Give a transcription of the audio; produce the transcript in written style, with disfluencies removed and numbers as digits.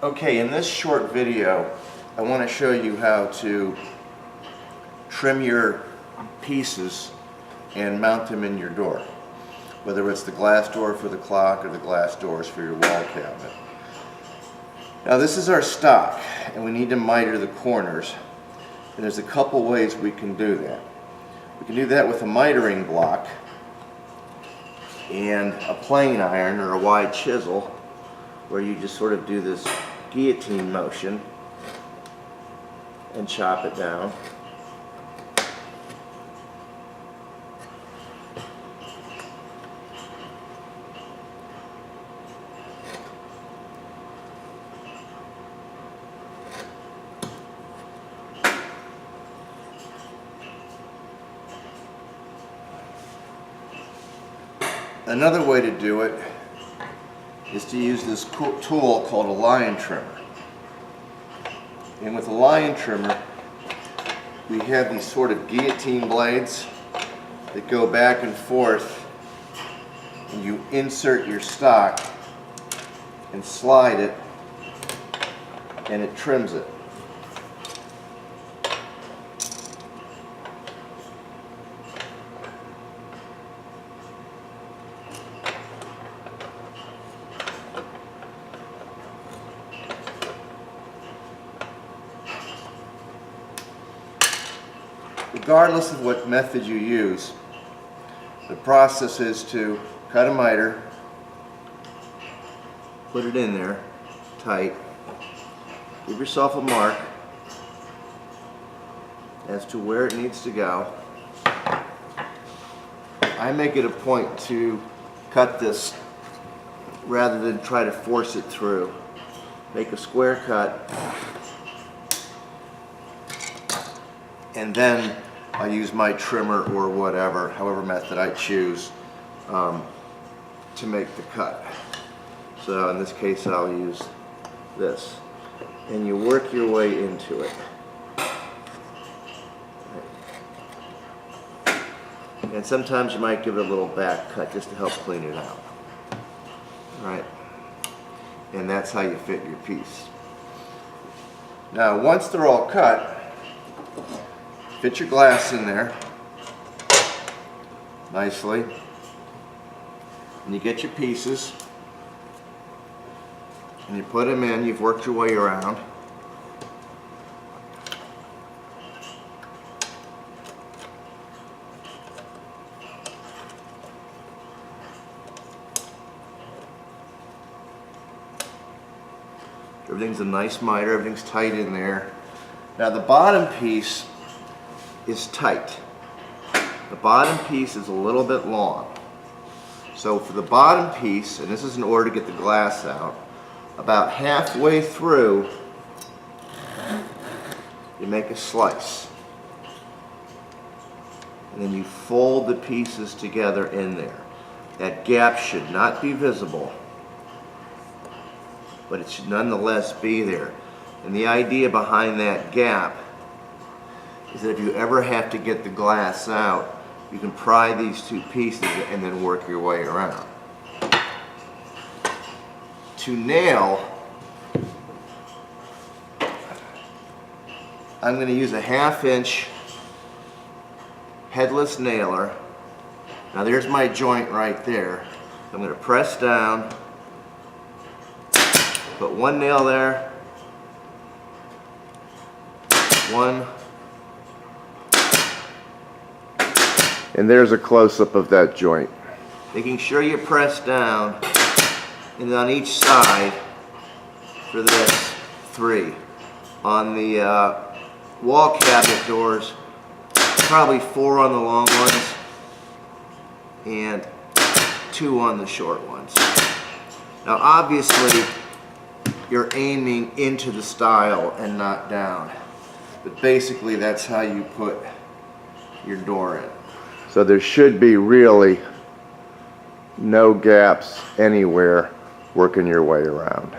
Okay, in this short video, I want to show you how to trim your pieces and mount them in your door, whether it's the glass door for the clock or the glass doors for your wall cabinet. Now this is our stock, and we need to miter the corners, and there's a couple ways we can do that. We can do that with a mitering block and a plane iron or a wide chisel, where you just sort of do this guillotine motion and chop it down. Another way to do it is to use this tool called a line trimmer. And with a line trimmer, we have these sort of guillotine blades that go back and forth, and you insert your stock and slide it, and it trims it. Regardless of what method you use, the process is to cut a miter, put it in there tight, give yourself a mark as to where it needs to go. I make it a point to cut this rather than try to force it through. Make a square cut, and then I use my trimmer or whatever, however method I choose, to make the cut. So in this case I'll use this. And you work your way into it. And sometimes you might give it a little back cut just to help clean it out. Alright. And that's how you fit your piece. Now once they're all cut, fit your glass in there nicely, and you get your pieces and you put them in. You've worked your way around. Everything's a nice miter, everything's tight in there. Now the bottom piece is tight. The bottom piece is a little bit long. So for the bottom piece, and this is in order to get the glass out, about halfway through you make a slice. And then you fold the pieces together in there. That gap should not be visible, but it should nonetheless be there. And the idea behind that gap is that if you ever have to get the glass out, you can pry these two pieces and then work your way around. To nail, I'm going to use a 1/2 inch headless nailer. Now there's my joint right there. I'm going to press down, put one nail there, one, and there's a close-up of that joint. Making sure you press down, and on each side for this 3. On the wall cabinet doors, probably 4 on the long ones and 2 on the short ones. Now obviously you're aiming into the stile and not down, but basically that's how you put your door in. So there should be really no gaps anywhere working your way around.